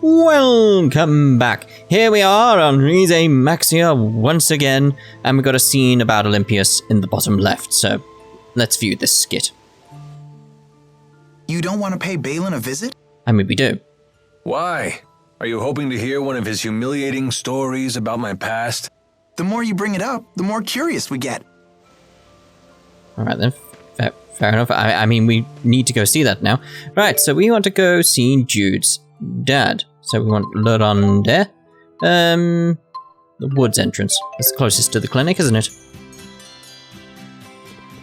Welcome back. Here we are on Rize Maxia once again, and we've got a scene about Olympius in the bottom left, so let's view this skit. You don't want to pay Balin a visit? I mean, we do. Why? Are you hoping to hear one of his humiliating stories about my past? The more you bring it up, the more curious we get. Alright then, fair enough. I mean, we need to go see that now. Right, so we want to go see Jude's dad. So we want Luton there. The woods entrance. That's closest to the clinic, isn't it?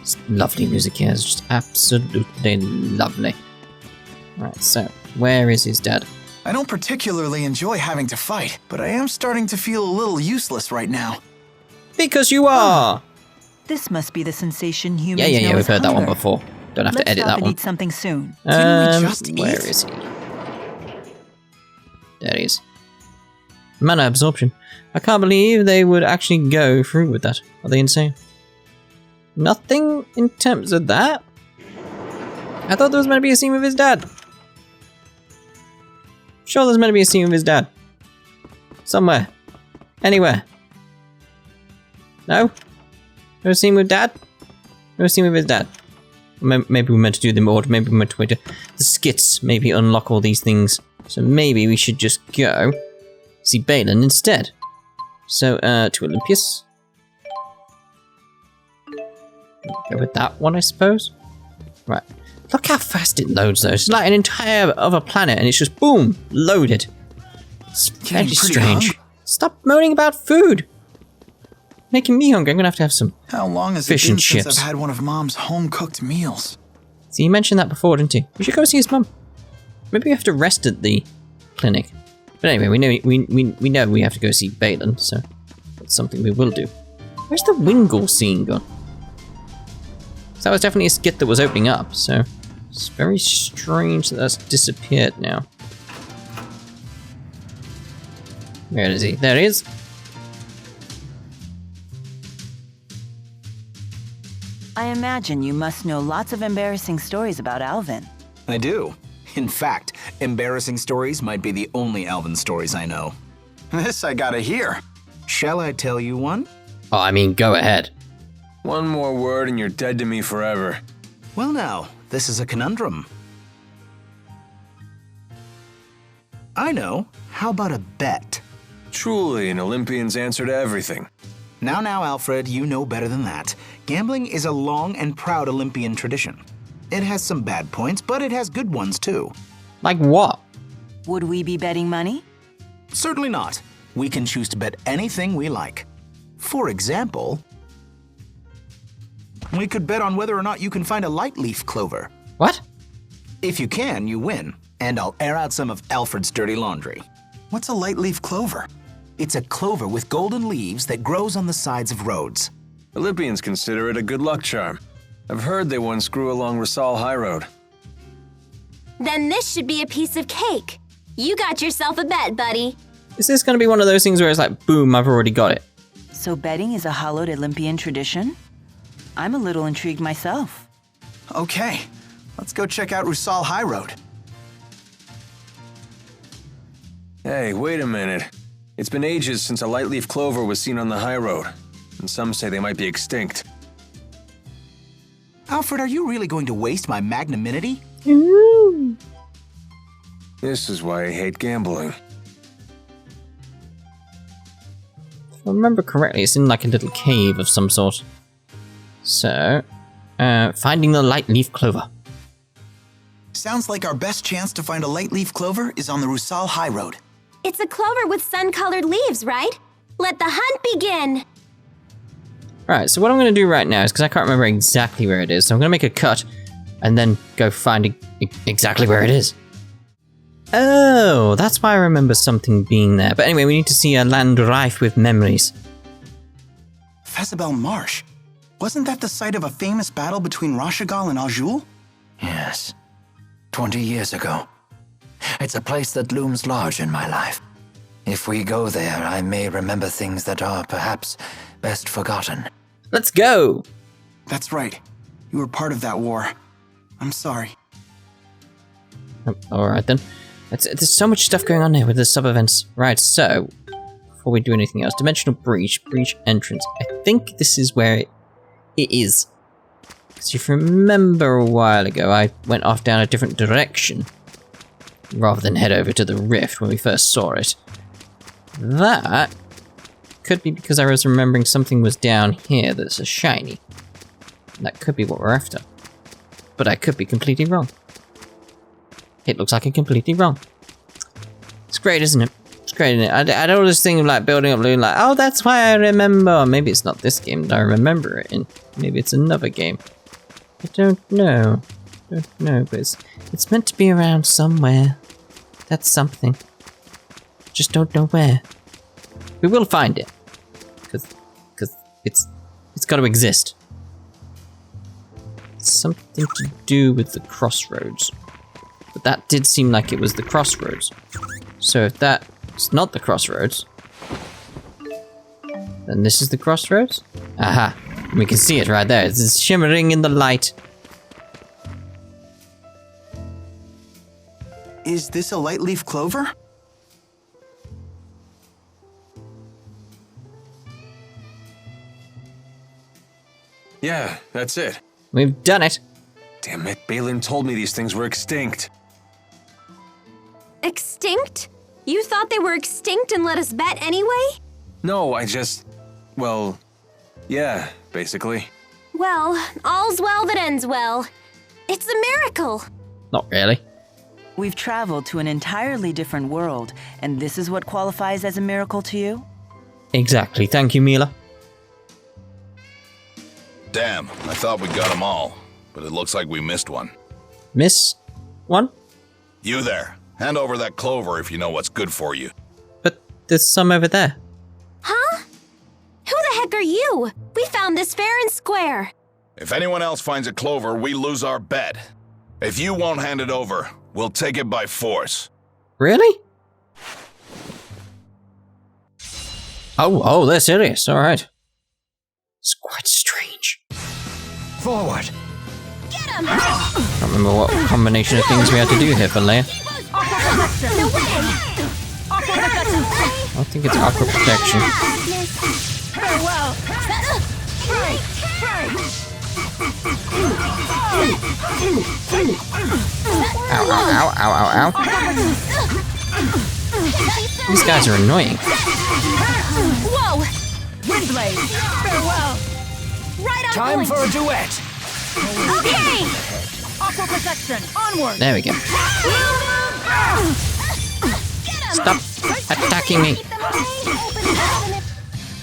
It's lovely music here. It's just absolutely lovely. Right, so where is his dad? I don't particularly enjoy having to fight, but I am starting to feel a little useless right now. Because you are! This must be the sensation humans Yeah, know we've as heard that one hunger. before. Don't have to edit that Let's stop and one. eat something soon. Didn't we just Where eat? is he? There he is. Mana absorption. I can't believe they would actually go through with that. Are they insane? Nothing in terms of that? I thought there was meant to be a scene with his dad. Sure, there's meant to be a scene with his dad. Somewhere. Anywhere. No? No scene with dad? No scene with his dad. Maybe we're meant to do them all. Maybe we're meant to wait to the skits. Maybe unlock all these things. So maybe we should just go see Balin instead. So, to Olympius. Go with that one, I suppose. Right. Look how fast it loads, though. It's like an entire other planet, and it's just, boom, loaded. It's very strange. Stop moaning about food. Making me hungry. I'm going to have some How long has fish it been and since chips. I've had one of Mom's home-cooked meals? See, you mentioned that before, didn't you? We should go see his mum. Maybe we have to rest at the clinic. But anyway, we know we have to go see Balin, so that's something we will do. Where's the Wingle scene gone? That was definitely a skit that was opening up, so it's very strange that that's disappeared now. Where is he? There he is. I imagine you must know lots of embarrassing stories about Alvin. I do. In fact, embarrassing stories might be the only Alvin stories I know. This I gotta hear. Shall I tell you one? Oh, I mean, go ahead. One more word and you're dead to me forever. Well now, this is a conundrum. I know. How about a bet? Truly an Olympian's answer to everything. Now, Alfred, you know better than that. Gambling is a long and proud Olympian tradition. It has some bad points, but it has good ones too. Like what? Would we be betting money? Certainly not. We can choose to bet anything we like. For example, we could bet on whether or not you can find a light leaf clover. What? If you can, you win, and I'll air out some of Alfred's dirty laundry. What's a light leaf clover? It's a clover with golden leaves that grows on the sides of roads. Olympians consider it a good luck charm. I've heard they once grew along Rashugal High Road. Then this should be a piece of cake. You got yourself a bet, buddy. Is this going to be one of those things where it's like, boom, I've already got it? So betting is a hallowed Olympian tradition? I'm a little intrigued myself. Okay, let's go check out Rashugal High Road. Hey, wait a minute. It's been ages since a light leaf clover was seen on the high road, and some say they might be extinct. Alfred, are you really going to waste my magnanimity? This is why I hate gambling. If I remember correctly, it's in like a little cave of some sort. So, finding the light leaf clover. Sounds like our best chance to find a light leaf clover is on the Rashugal High Road. It's a clover with sun-colored leaves, right? Let the hunt begin. Right, so what I'm going to do right now is, because I can't remember exactly where it is, so I'm going to make a cut and then go find exactly where it is. Oh, that's why I remember something being there. But anyway, we need to see a land rife with memories. Fezabel Marsh. Wasn't that the site of a famous battle between Rashugal and Azul? Yes. 20 years ago. It's a place that looms large in my life. If we go there, I may remember things that are perhaps best forgotten. Let's go! That's right. You were part of that war. I'm sorry. Alright then. There's so much stuff going on here with the sub-events. Right, so, before we do anything else, Dimensional Breach entrance. I think this is where it is. Because if you remember a while ago, I went off down a different direction, rather than head over to the rift when we first saw it. That could be because I was remembering something was down here that's a shiny. That could be what we're after. But I could be completely wrong. It looks like I'm completely wrong. It's great, isn't it? It's great, isn't it? I had all this thing of like building up Loon, like, oh, that's why I remember. Maybe it's not this game that I remember it in. Maybe it's another game. I don't know. But it's meant to be around somewhere. That's something. Just don't know where. We will find it. Because it's got to exist. Something to do with the crossroads. But that did seem like it was the crossroads. So if that's not the crossroads, then this is the crossroads? Aha. We can see it right there. It's shimmering in the light. Is this a light leaf clover? Yeah, that's it. We've done it. Damn it, Balin told me these things were extinct. Extinct? You thought they were extinct and let us bet anyway? No, well, yeah, basically. Well, all's well that ends well. It's a miracle. Not really. We've traveled to an entirely different world, and this is what qualifies as a miracle to you? Exactly. Thank you, Milla. Damn, I thought we got them all, but it looks like we missed one. Miss one? You there. Hand over that clover if you know what's good for you. But there's some over there. Huh? Who the heck are you? We found this fair and square. If anyone else finds a clover, we lose our bet. If you won't hand it over, we'll take it by force. Really? Oh, they're serious. All right. It's quite strange. Forward! Get him! I don't remember what combination of things we had to do here for Leia. No way! I think it's aqua protection. Farewell! Ow. These guys are annoying. Whoa! Windblade! Farewell! Right on Time point! for a duet! Okay! Aqua protection! Onward! There we go. Stop attacking me.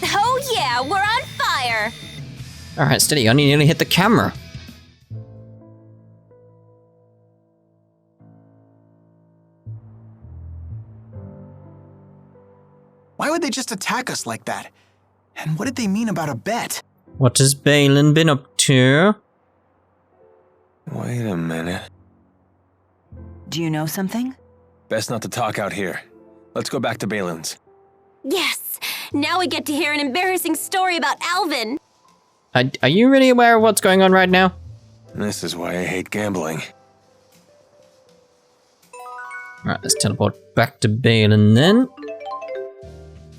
Oh yeah, we're on fire! Alright, steady on, you nearly hit the camera. Why would they just attack us like that? And what did they mean about a bet? What has Balin been up to? Wait a minute. Do you know something? Best not to talk out here. Let's go back to Balin's. Yes! Now we get to hear an embarrassing story about Alvin! Are you really aware of what's going on right now? This is why I hate gambling. Right, let's teleport back to Balin then.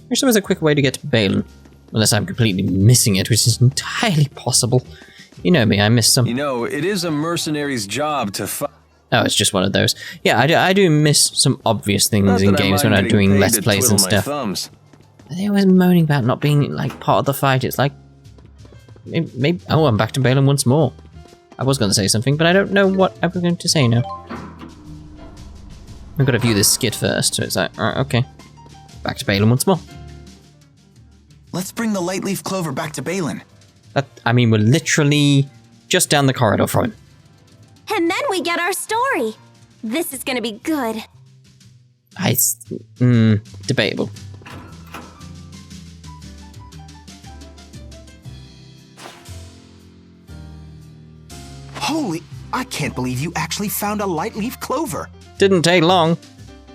Wish there was a quick way to get to Balin. Unless I'm completely missing it, which is entirely possible. You know me, I miss some. You know, it is a mercenary's job to fight. Oh, it's just one of those. Yeah, I do miss some obvious things in games when I'm doing Let's Plays and stuff. They're always moaning about not being, like, part of the fight. It's like... Maybe... Oh, I'm back to Balin once more. I was going to say something, but I don't know what I was going to say now. I've got to view this skit first, so it's like, alright, okay. Back to Balin once more. Let's bring the light leaf clover back to Balin. I mean, we're literally just down the corridor from him. And then we get our story. This is gonna be good. Debatable. Holy, I can't believe you actually found a light leaf clover. Didn't take long.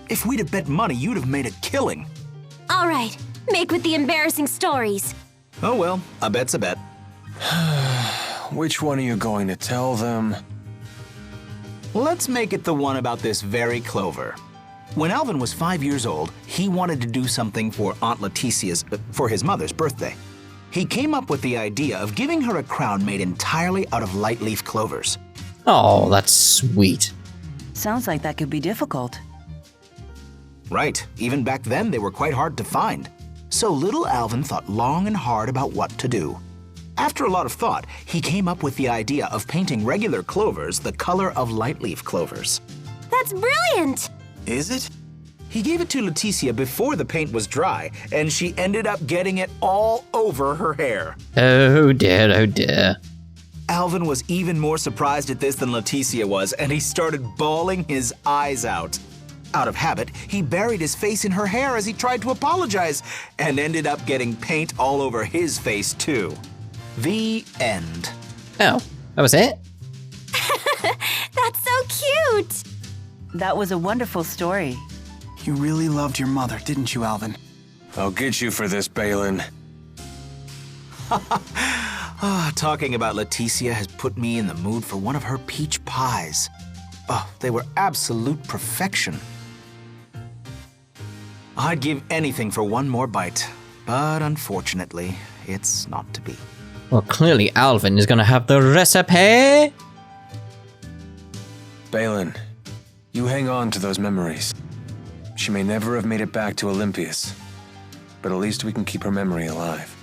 If we'd have bet money, you'd have made a killing. All right, make with the embarrassing stories. Oh well, a bet's a bet. Which one are you going to tell them? Let's make it the one about this very clover. When Alvin was 5 years old, he wanted to do something for Aunt Leticia's, for his mother's birthday. He came up with the idea of giving her a crown made entirely out of light leaf clovers. Oh, that's sweet. Sounds like that could be difficult. Right, even back then they were quite hard to find. So little Alvin thought long and hard about what to do. After a lot of thought, he came up with the idea of painting regular clovers the color of light leaf clovers. That's brilliant! Is it? He gave it to Leticia before the paint was dry, and she ended up getting it all over her hair. Oh dear, oh dear. Alvin was even more surprised at this than Leticia was, and he started bawling his eyes out. Out of habit, he buried his face in her hair as he tried to apologize, and ended up getting paint all over his face too. The end. Oh, that was it? That's so cute! That was a wonderful story. You really loved your mother, didn't you, Alvin? I'll get you for this, Balin. Talking about Leticia has put me in the mood for one of her peach pies. Oh, they were absolute perfection. I'd give anything for one more bite, but unfortunately, it's not to be. Well, clearly Alvin is gonna have the recipe. Balin, you hang on to those memories. She may never have made it back to Olympias, but at least we can keep her memory alive.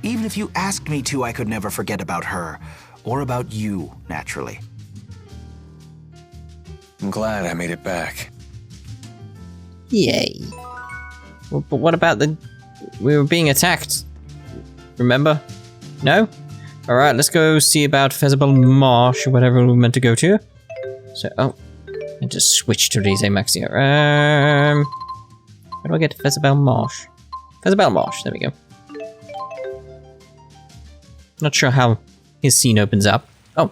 Even if you asked me to, I could never forget about her, or about you, naturally. I'm glad I made it back. Yay. Well, but what about we were being attacked? Remember? No? Alright, let's go see about Feasible Marsh or whatever we were meant to go to. So, oh. I just switched to these Amax here. How do I get to Feasible Marsh? Feasible Marsh, there we go. Not sure how his scene opens up. Oh.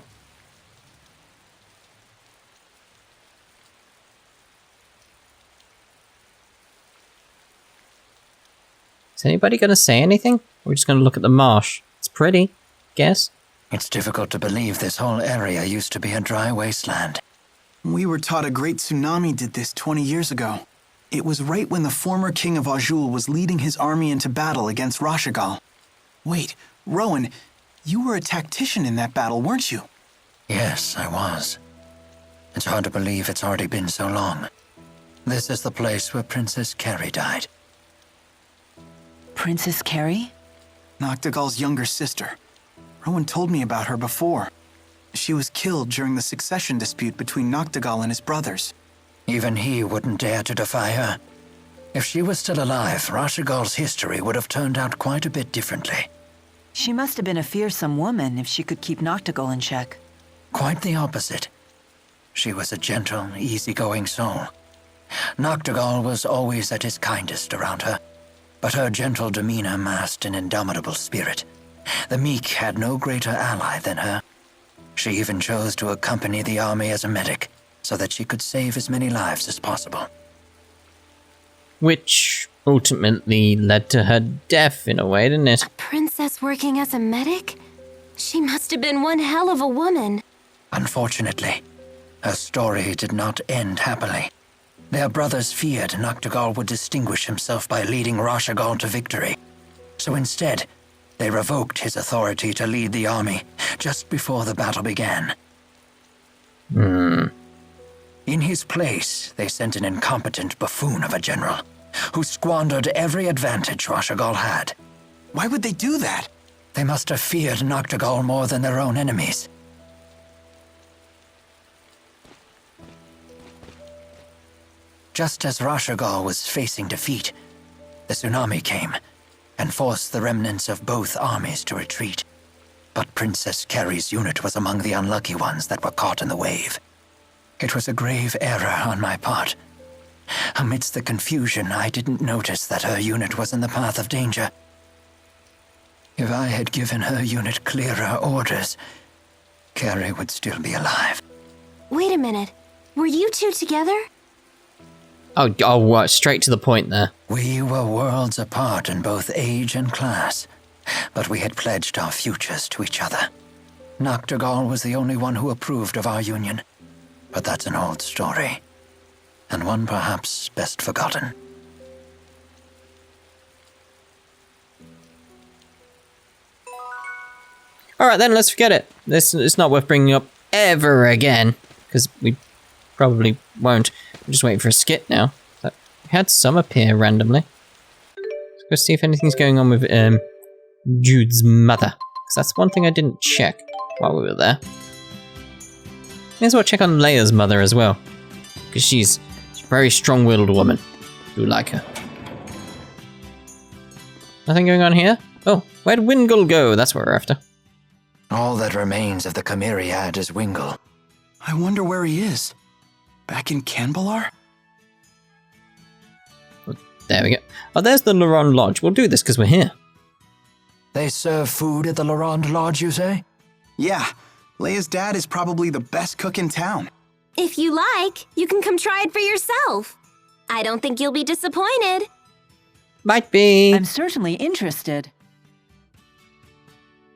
Is anybody gonna say anything? We're just gonna look at the marsh. It's pretty, guess. It's difficult to believe this whole area used to be a dry wasteland. We were taught a great tsunami did this 20 years ago. It was right when the former king of Xillia was leading his army into battle against Rashugal. Wait, Rowen, you were a tactician in that battle, weren't you? Yes, I was. It's hard to believe it's already been so long. This is the place where Princess Carrie died. Princess Carrie? Noctigal's younger sister. Rowen told me about her before. She was killed during the succession dispute between Noctigal and his brothers. Even he wouldn't dare to defy her. If she was still alive, Rashugal's history would have turned out quite a bit differently. She must have been a fearsome woman if she could keep Noctigal in check. Quite the opposite. She was a gentle, easygoing soul. Noctigal was always at his kindest around her, but her gentle demeanor masked an indomitable spirit. The meek had no greater ally than her. She even chose to accompany the army as a medic, so that she could save as many lives as possible. Which ultimately led to her death in a way, didn't it? A princess working as a medic? She must have been one hell of a woman. Unfortunately, her story did not end happily. Their brothers feared Noctigal would distinguish himself by leading Rashugal to victory. So instead, they revoked his authority to lead the army just before the battle began. In his place, they sent an incompetent buffoon of a general who squandered every advantage Rashugal had. Why would they do that? They must have feared Noctigal more than their own enemies. Just as Rashugal was facing defeat, the tsunami came and forced the remnants of both armies to retreat. But Princess Carrie's unit was among the unlucky ones that were caught in the wave. It was a grave error on my part. Amidst the confusion, I didn't notice that her unit was in the path of danger. If I had given her unit clearer orders, Carrie would still be alive. Wait a minute. Were you two together? Oh, straight to the point there. We were worlds apart in both age and class, but we had pledged our futures to each other. Noctigal was the only one who approved of our union, but that's an old story. and one perhaps best forgotten. Alright then, let's forget it. It's not worth bringing up ever again, because we probably won't. I'm just waiting for a skit now. But we had some appear randomly. Let's go see if anything's going on with Jude's mother, because that's one thing I didn't check while we were there. May as well check on Leia's mother as well, because she's a very strong-willed woman. Do like her. Nothing going on here? Oh, where'd Wingle go? That's what we're after. All that remains of the Chimeriad is Wingle. I wonder where he is. Back in Canbalar? There we go. Oh, there's the Laurent Lodge. We'll do this because we're here. They serve food at the Laurent Lodge, you say? Yeah. Leia's dad is probably the best cook in town. If you like, you can come try it for yourself. I don't think you'll be disappointed. Might be. I'm certainly interested.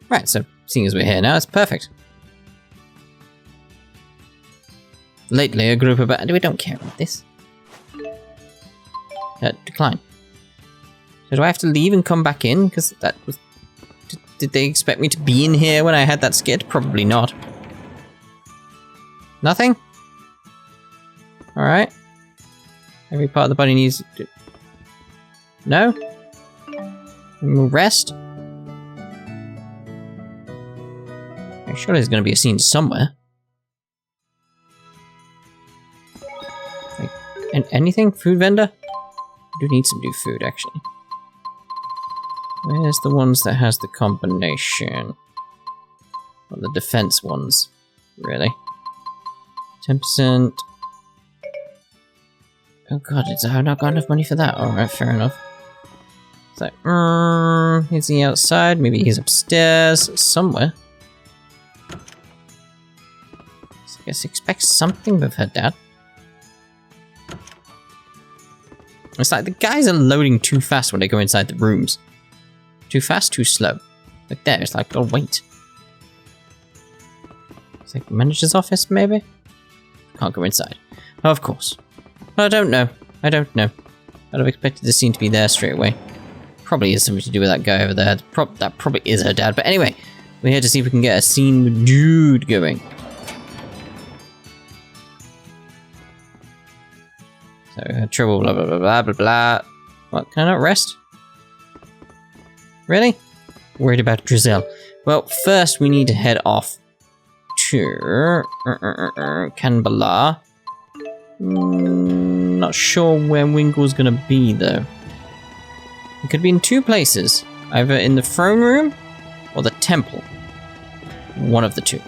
Right, so seeing as we're here now, it's perfect. Lately, a group of... We don't care about this. Decline. So do I have to leave and come back in? Because that was... Did they expect me to be in here when I had that skit? Probably not. Nothing? Alright. Every part of the body needs... No? We'll rest? I'm sure there's going to be a scene somewhere. And anything? Food vendor? I do need some new food, actually. Where's the ones that has the combination? Well, the defense ones, really. 10%. Oh god, I've not got enough money for that. Alright, fair enough. It's like, is he outside? Maybe he's upstairs somewhere. So I guess expect something with her dad. It's like the guys are loading too fast when they go inside the rooms. Too fast, too slow. Like there, it's like, oh wait. It's like the manager's office, maybe? Can't go inside. Oh, of course. I don't know. I don't know. I'd have expected the scene to be there straight away. Probably is something to do with that guy over there. That probably is her dad. But anyway, we're here to see if we can get a scene with Jude going. So, trouble, blah, blah, blah, blah, blah, blah. What, can I not rest? Really? Worried about Drizel. Well, first we need to head off to Canbalar. Not sure where Wingle's gonna be, though. It could be in two places. Either in the throne room or the temple. One of the two.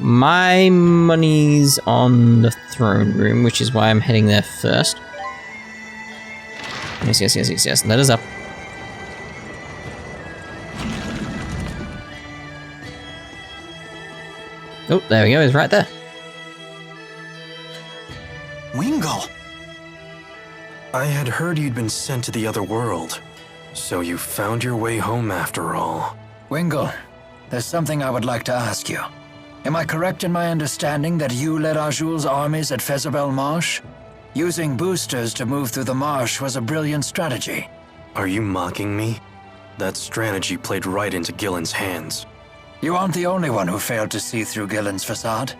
My money's on the throne room, which is why I'm heading there first. Yes, yes, yes, yes, yes. Let us up. Oh, there we go. He's right there. Wingle! I had heard you'd been sent to the other world, so you found your way home after all. Wingle, there's something I would like to ask you. Am I correct in my understanding that you led Arjul's armies at Fezabel Marsh? Using boosters to move through the marsh was a brilliant strategy. Are you mocking me? That strategy played right into Gillen's hands. You aren't the only one who failed to see through Gillen's facade.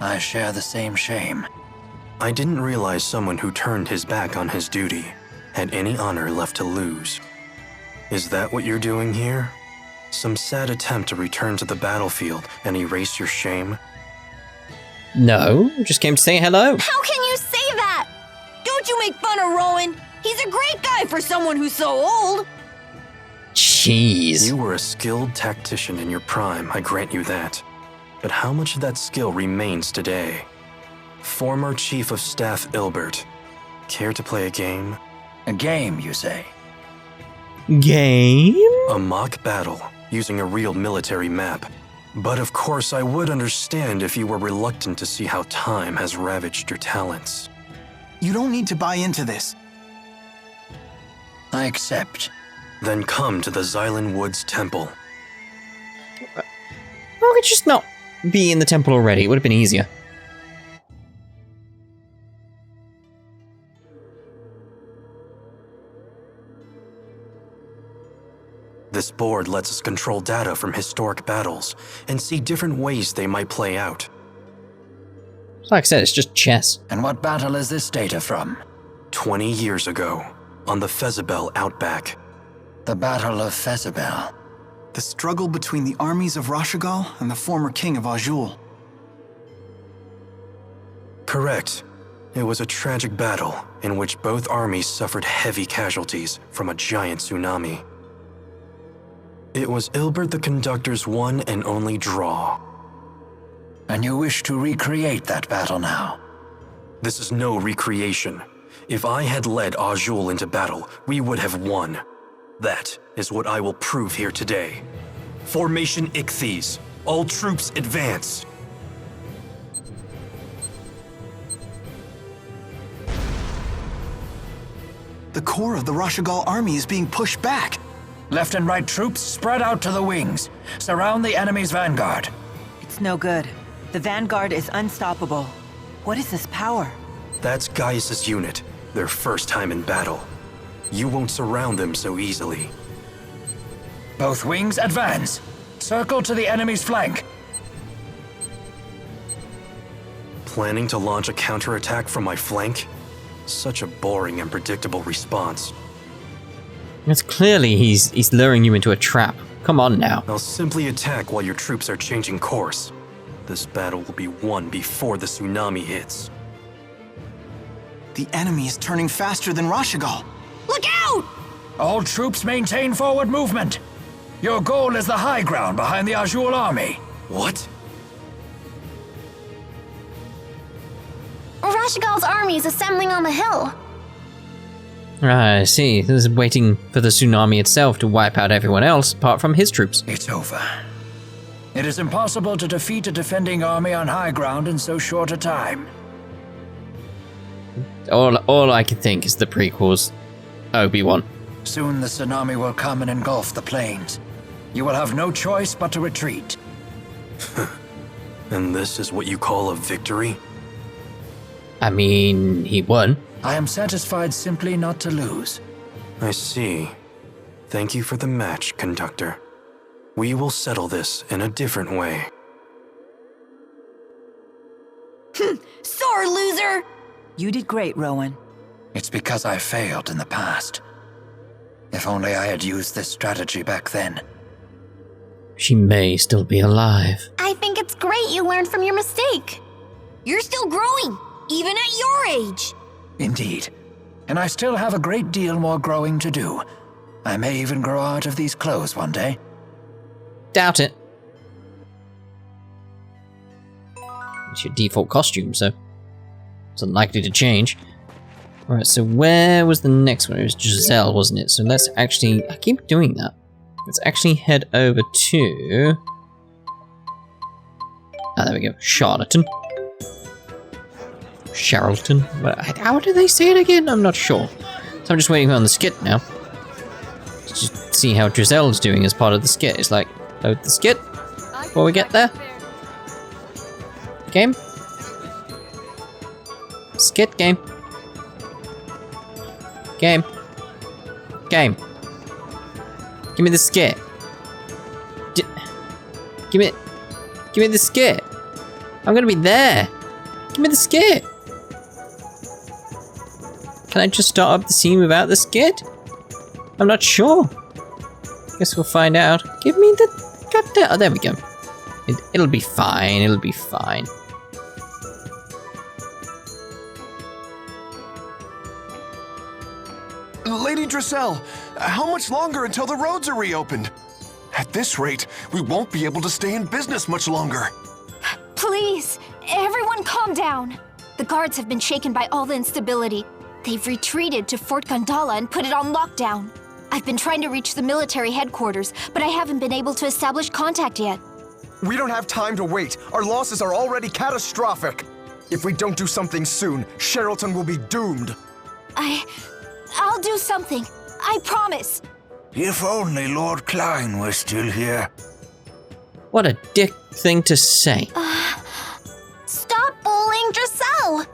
I share the same shame. I didn't realize someone who turned his back on his duty had any honor left to lose. Is that what you're doing here? Some sad attempt to return to the battlefield and erase your shame? No, just came to say hello. How can you say that? Don't you make fun of Rowen. He's a great guy for someone who's so old. Jeez. You were a skilled tactician in your prime, I grant you that. But how much of that skill remains today? Former Chief of Staff Illbert. Care to play a game? A game, you say? Game? A mock battle, using a real military map. But of course I would understand if you were reluctant to see how time has ravaged your talents. You don't need to buy into this. I accept. Then come to the Xylan Woods Temple. Why would just not be in the temple already? It would have been easier. This board lets us control data from historic battles and see different ways they might play out. Like I said, it's just chess. And what battle is this data from? 20 years ago, on the Fezabel Outback. The Battle of Fezabel. The struggle between the armies of Rashugal and the former king of Azul. Correct. It was a tragic battle in which both armies suffered heavy casualties from a giant tsunami. It was Illbert the Conductor's one and only draw. And you wish to recreate that battle now? This is no recreation. If I had led Azul into battle, we would have won. That is what I will prove here today. Formation Ichthyes. All troops advance. The core of the Rashugal army is being pushed back. Left and right troops spread out to the wings. Surround the enemy's vanguard. It's no good. The vanguard is unstoppable. What is this power? That's Gaius' unit, their first time in battle. You won't surround them so easily. Both wings advance. Circle to the enemy's flank. Planning to launch a counterattack from my flank? Such a boring and predictable response. It's clearly he's luring you into a trap. Come on now. I'll simply attack while your troops are changing course. This battle will be won before the tsunami hits. The enemy is turning faster than Rashugal. Look out! All troops maintain forward movement. Your goal is the high ground behind the Azul army. What? Rashugal's army is assembling on the hill. Right, I see. This is waiting for the tsunami itself to wipe out everyone else apart from his troops. It's over. It is impossible to defeat a defending army on high ground in so short a time. All I can think is the prequels. Obi-Wan. Soon the tsunami will come and engulf the plains. You will have no choice but to retreat. And this is what you call a victory? I mean, he won. I am satisfied simply not to lose. I see. Thank you for the match, Conductor. We will settle this in a different way. Sore loser! You did great, Rowen. It's because I failed in the past. If only I had used this strategy back then. She may still be alive. I think it's great you learned from your mistake. You're still growing, even at your age. Indeed. And I still have a great deal more growing to do. I may even grow out of these clothes one day. Doubt it. It's your default costume, so it's unlikely to change. Alright, so where was the next one? It was Giselle, wasn't it? So let's actually... I keep doing that. Let's actually head over to... Ah, there we go. Charlatan. How do they say it again? I'm not sure. So I'm just waiting on the skit now. To just see how Giselle's doing as part of the skit. It's like, load the skit before we get there. Game. Skit game. Game. Game. Give me the skit. Give me the skit. I'm gonna be there. Give me the skit. Can I just start up the scene without the skit? I'm not sure. Guess we'll find out. Give me the goddamn. Oh, there we go. It'll be fine. It'll be fine. Lady Giselle, how much longer until the roads are reopened? At this rate, we won't be able to stay in business much longer. Please, everyone calm down. The guards have been shaken by all the instability. They've retreated to Fort Gondala and put it on lockdown. I've been trying to reach the military headquarters, but I haven't been able to establish contact yet. We don't have time to wait. Our losses are already catastrophic. If we don't do something soon, Charlatan will be doomed. I'll do something. I promise. If only Lord Klein were still here. What a dick thing to say. Stop bullying Giselle!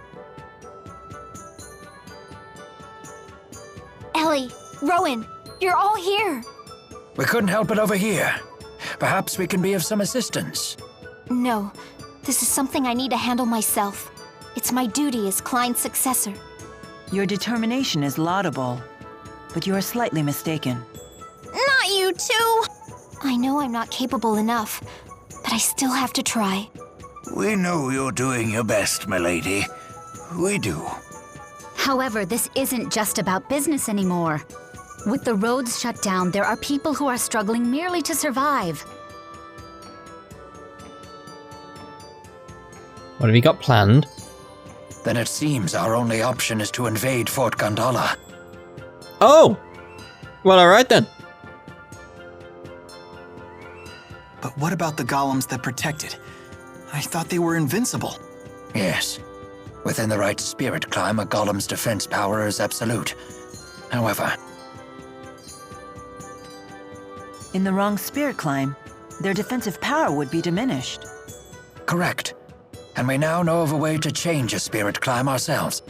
Ellie, Rowen, you're all here. We couldn't help it over here. Perhaps we can be of some assistance. No, this is something I need to handle myself. It's my duty as Klein's successor. Your determination is laudable, but you are slightly mistaken. Not you too! I know I'm not capable enough, but I still have to try. We know you're doing your best, milady. We do. However, this isn't just about business anymore. With the roads shut down, there are people who are struggling merely to survive. What have you got planned? Then it seems our only option is to invade Fort Gondola. Oh! Well, alright then. But what about the golems that protect it? I thought they were invincible. Yes. Within the right spirit climb, a golem's defense power is absolute. However... In the wrong spirit climb, their defensive power would be diminished. Correct. And we now know of a way to change a spirit climb ourselves.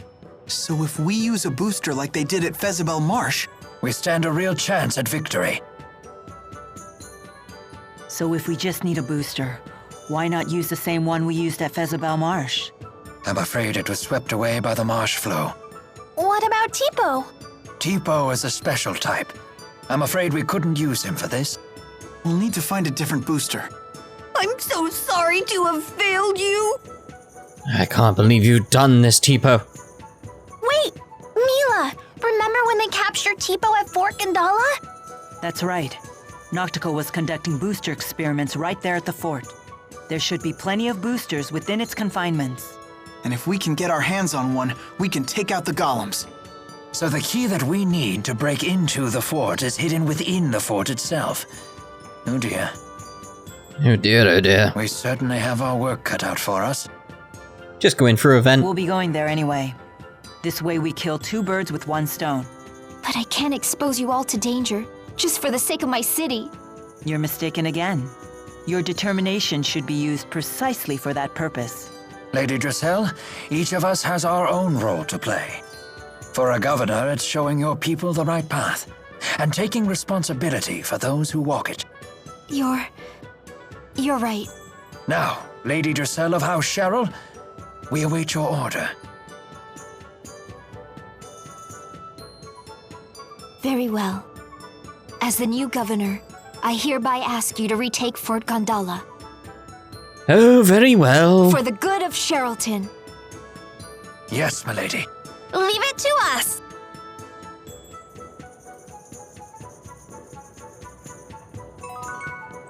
So if we use a booster like they did at Fezabel Marsh... we stand a real chance at victory. So if we just need a booster, why not use the same one we used at Fezabel Marsh? I'm afraid it was swept away by the marsh flow. What about Tipo? Tipo is a special type. I'm afraid we couldn't use him for this. We'll need to find a different booster. I'm so sorry to have failed you. I can't believe you've done this, Tipo. Wait! Milla! Remember when they captured Tipo at Fort Gondola? That's right. Noctical was conducting booster experiments right there at the fort. There should be plenty of boosters within its confinements. And if we can get our hands on one, we can take out the golems. So the key that we need to break into the fort is hidden within the fort itself. Oh dear. Oh dear, oh dear. We certainly have our work cut out for us. Just go in for a vent. We'll be going there anyway. This way we kill two birds with one stone. But I can't expose you all to danger, just for the sake of my city. You're mistaken again. Your determination should be used precisely for that purpose. Lady Dressel, each of us has our own role to play. For a governor, it's showing your people the right path, and taking responsibility for those who walk it. You're right. Now, Lady Dressel of House Cheryl, we await your order. Very well. As the new governor, I hereby ask you to retake Fort Gondola. Oh, very well. For the good of Cherylton. Yes, milady. Leave it to us!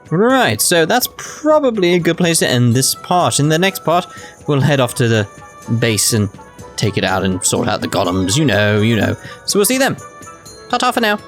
Right, so that's probably a good place to end this part. In the next part, we'll head off to the base and take it out and sort out the golems. You know. So we'll see you then. Ta-ta for now.